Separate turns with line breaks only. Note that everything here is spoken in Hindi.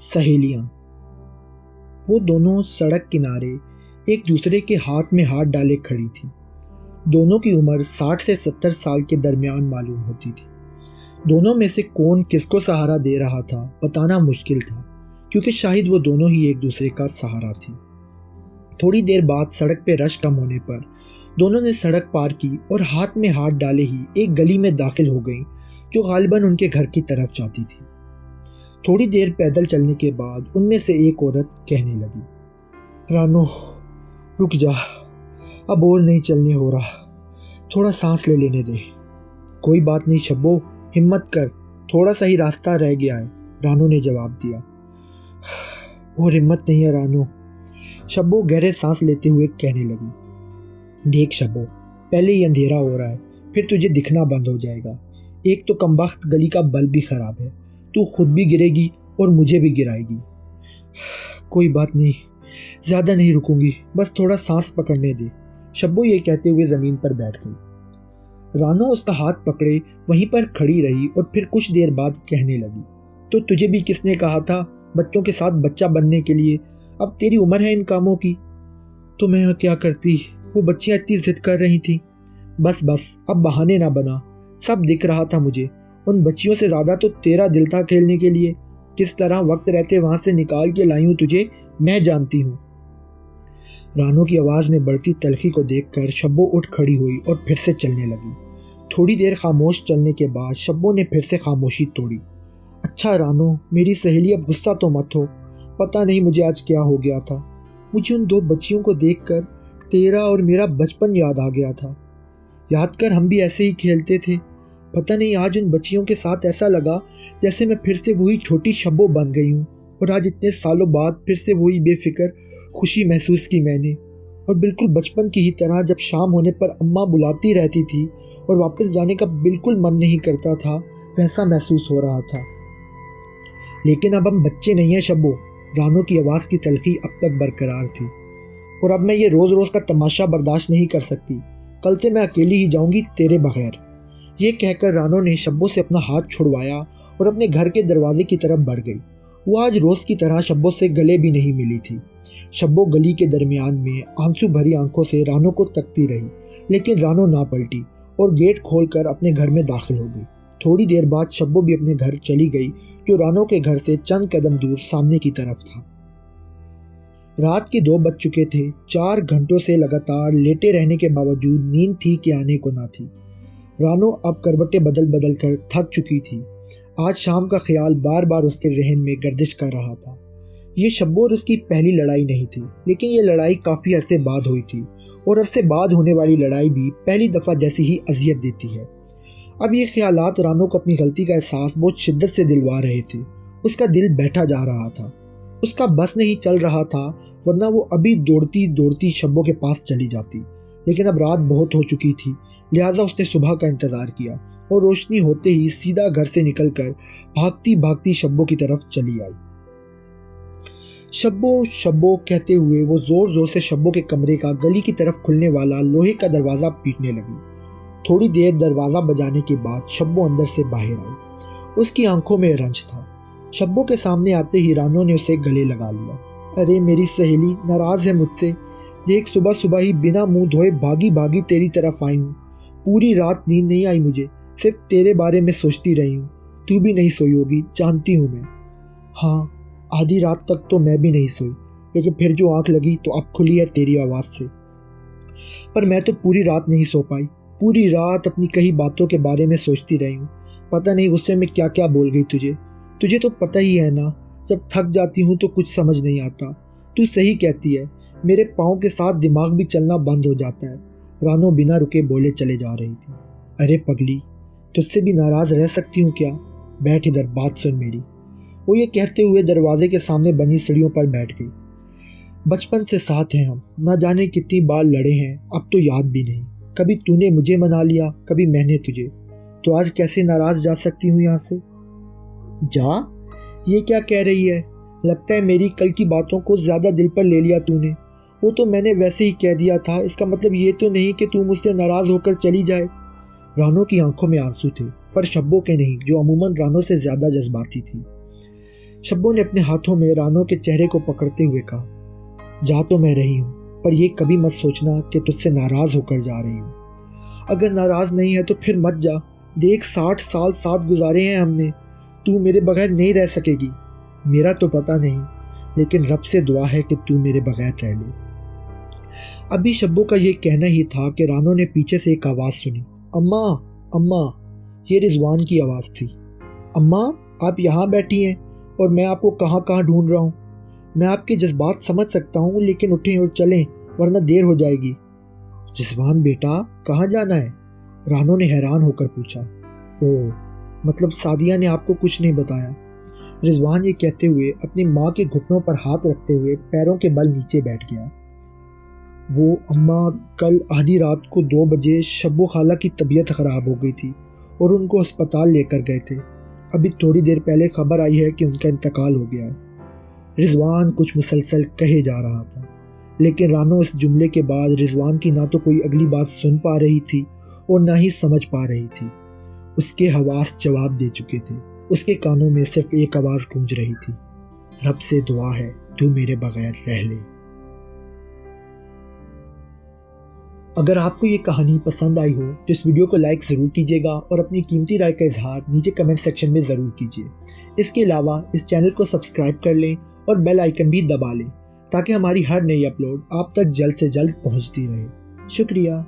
सहेलियां। वो दोनों सड़क किनारे एक दूसरे के हाथ में हाथ डाले खड़ी थी। दोनों की उम्र 60 से 70 साल के दरमियान मालूम होती थी। दोनों में से कौन किसको सहारा दे रहा था बताना मुश्किल था, क्योंकि शायद वो दोनों ही एक दूसरे का सहारा थी। थोड़ी देर बाद सड़क पे रश कम होने पर दोनों ने सड़क पार की और हाथ में हाथ डाले ही एक गली में दाखिल हो गई, जो गालिबन उनके घर की तरफ जाती थी। थोड़ी देर पैदल चलने के बाद उनमें से एक औरत कहने लगी, रानो रुक जा, अब और नहीं चलने हो रहा, थोड़ा सांस ले लेने दे। कोई बात नहीं शब्बो, हिम्मत कर, थोड़ा सा ही रास्ता रह गया है, रानो ने जवाब दिया। और हिम्मत नहीं है रानो, शब्बो गहरे सांस लेते हुए कहने लगी। देख शब्बो, पहले ही अंधेरा हो रहा है, फिर तुझे दिखना बंद हो जाएगा। एक तो कमबख्त गली का बल्ब भी खराब है, तू खुद भी गिरेगी और मुझे भी गिराएगी। कोई बात नहीं, ज़्यादा नहीं रुकूंगी, बस थोड़ा सांस पकड़ने दे, शब्बो ये कहते हुए ज़मीन पर बैठ गई। रानो उसका हाथ पकड़े वहीं पर खड़ी रही और फिर कुछ देर बाद कहने लगी, तो तुझे भी किसने कहा था बच्चों के साथ बच्चा बनने के लिए? अब तेरी उम्र है इन कामों की। तो मैं क्या करती, वो बच्चियाँ इतनी जिद कर रही थी। बस अब बहाने ना बना, सब दिख रहा था मुझे। उन बच्चियों से ज़्यादा तो तेरा दिल था खेलने के लिए। किस तरह वक्त रहते वहाँ से निकाल के लाई हूँ तुझे, मैं जानती हूँ। रानो की आवाज़ में बढ़ती तलखी को देखकर शब्बो उठ खड़ी हुई और फिर से चलने लगी। थोड़ी देर खामोश चलने के बाद शब्बो ने फिर से खामोशी तोड़ी। अच्छा रानो, मेरी सहेली, अब गुस्सा तो मत हो। पता नहीं मुझे आज क्या हो गया था। मुझे उन दो बच्चियों को देखकर तेरा और मेरा बचपन याद आ गया था। याद कर, हम भी ऐसे ही खेलते थे। पता नहीं आज उन बच्चियों के साथ ऐसा लगा जैसे मैं फिर से वही छोटी शब्बो बन गई हूँ, और आज इतने सालों बाद फिर से वही बेफिक्र खुशी महसूस की मैंने। और बिल्कुल बचपन की ही तरह जब शाम होने पर अम्मा बुलाती रहती थी और वापस जाने का बिल्कुल मन नहीं करता था, वैसा महसूस हो रहा था। लेकिन अब हम बच्चे नहीं हैं शब्बो। रानो की आवाज़ की तलखी अब तक बरकरार थी। और अब मैं ये रोज़ रोज़ का तमाशा बर्दाश्त नहीं कर सकती। कल से मैं अकेली ही जाऊंगी तेरे बगैर। ये कहकर रानो ने शब्बो से अपना हाथ छुड़वाया और अपने घर के दरवाजे की तरफ बढ़ गई। वो आज रोज़ की तरह शब्बो से गले भी नहीं मिली थी। शब्बो गली के दरमियान में आंसू भरी आंखों से रानो को तकती रही, लेकिन रानो ना पलटी और गेट खोलकर अपने घर में दाखिल हो गई। थोड़ी देर बाद शब्बो भी अपने घर चली गई, जो रानो के घर से चंद कदम दूर सामने की तरफ था। रात के 2 बज चुके थे। 4 घंटों से लगातार लेटे रहने के बावजूद नींद थी कि आने को ना थी। रानो अब करवटें बदल बदल कर थक चुकी थी। आज शाम का ख्याल बार बार उसके जहन में गर्दिश कर रहा था। ये शब्बो और उसकी पहली लड़ाई नहीं थी, लेकिन ये लड़ाई काफ़ी अरसे बाद हुई थी, और अरसे बाद होने वाली लड़ाई भी पहली दफ़ा जैसी ही अजियत देती है। अब ये ख्यालात रानो को अपनी गलती का एहसास बहुत शिद्दत से दिलवा रहे थे। उसका दिल बैठा जा रहा था, उसका बस नहीं चल रहा था, वरना वो अभी दौड़ती दौड़ती शब्बो के पास चली जाती। लेकिन अब रात बहुत हो चुकी थी, लिहाजा उसने सुबह का इंतज़ार किया और रोशनी होते ही सीधा घर से निकलकर भागती भागती शब्बो की तरफ चली आई। शब्बो शब्बो कहते हुए वो जोर जोर से शब्बो के कमरे का गली की तरफ खुलने वाला लोहे का दरवाज़ा पीटने लगी। थोड़ी देर दरवाज़ा बजाने के बाद शब्बो अंदर से बाहर आई। उसकी आंखों में रंज था। शब्बो के सामने आते ही रानो ने उसे गले लगा लिया। अरे मेरी सहेली, नाराज़ है मुझसे? देख, सुबह सुबह ही बिना मुंह धोए भागी भागी तेरी तरफ आई हूँ। पूरी रात नींद नहीं आई मुझे, सिर्फ तेरे बारे में सोचती रही हूँ। तू भी नहीं सोई होगी, जानती हूँ मैं। हाँ, आधी रात तक तो मैं भी नहीं सोई, लेकिन फिर जो आंख लगी तो अब खुली है तेरी आवाज़ से। पर मैं तो पूरी रात नहीं सो पाई। पूरी रात अपनी कई बातों के बारे में सोचती रही हूँ। पता नहीं गुस्से में क्या क्या बोल गई तुझे तो पता ही है ना, जब थक जाती हूँ तो कुछ समझ नहीं आता। तू सही कहती है, मेरे पाँव के साथ दिमाग भी चलना बंद हो जाता है। रानो बिना रुके बोले चले जा रही थी। अरे पगली, तुझसे भी नाराज़ रह सकती हूँ क्या? बैठ इधर, बात सुन मेरी। वो ये कहते हुए दरवाजे के सामने बनी सीढ़ियों पर बैठ गई। बचपन से साथ हैं हम, ना जाने कितनी बार लड़े हैं, अब तो याद भी नहीं। कभी तूने मुझे मना लिया, कभी मैंने तुझे। तो आज कैसे नाराज़ जा सकती हूँ यहाँ से? जा? ये क्या कह रही है? लगता है मेरी कल की बातों को ज़्यादा दिल पर ले लिया तूने। वो तो मैंने वैसे ही कह दिया था, इसका मतलब ये तो नहीं कि तू मुझसे नाराज़ होकर चली जाए। रानो की आंखों में आंसू थे, पर शब्बो के नहीं, जो अमूमन रानो से ज़्यादा जज्बाती थी। शब्बो ने अपने हाथों में रानो के चेहरे को पकड़ते हुए कहा, जा तो मैं रही हूँ, पर यह कभी मत सोचना कि तुझसे नाराज होकर जा रही हूँ। अगर नाराज नहीं है तो फिर मत जा। देख 60 साल साथ गुजारे हैं हमने, तू मेरे बगैर नहीं रह सकेगी। मेरा तो पता नहीं, लेकिन रब से दुआ है कि तू मेरे बगैर रह ले। अभी शब्बो का यह कहना ही था कि रानो ने पीछे से एक आवाज़ सुनी, अम्मा अम्मा। ये रिजवान की आवाज़ थी। अम्मा, आप यहाँ बैठी हैं और मैं आपको कहाँ कहाँ ढूंढ रहा हूँ। मैं आपके जज्बात समझ सकता हूँ, लेकिन उठें और चलें वरना देर हो जाएगी। रिजवान बेटा, कहाँ जाना है? रानो ने हैरान होकर पूछा। ओह, मतलब सादिया ने आपको कुछ नहीं बताया? रिजवान ये कहते हुए अपनी माँ के घुटनों पर हाथ रखते हुए पैरों के बल नीचे बैठ गया। वो अम्मा, कल आधी रात को 2 बजे शब्बो खाला की तबीयत ख़राब हो गई थी और उनको अस्पताल लेकर गए थे। अभी थोड़ी देर पहले खबर आई है कि उनका इंतकाल हो गया है। रिजवान कुछ मुसलसल कहे जा रहा था, लेकिन रानो इस जुमले के बाद रिजवान की ना तो कोई अगली बात सुन पा रही थी और ना ही समझ पा रही थी। उसके हवास जवाब दे चुके थे। उसके कानों में सिर्फ एक आवाज़ गूंज रही थी, रब से दुआ है तू मेरे बगैर रह ले। अगर आपको ये कहानी पसंद आई हो तो इस वीडियो को लाइक ज़रूर कीजिएगा और अपनी कीमती राय का इजहार नीचे कमेंट सेक्शन में ज़रूर कीजिए। इसके अलावा इस चैनल को सब्सक्राइब कर लें और बेल आइकन भी दबा लें ताकि हमारी हर नई अपलोड आप तक जल्द से जल्द पहुंचती रहे। शुक्रिया।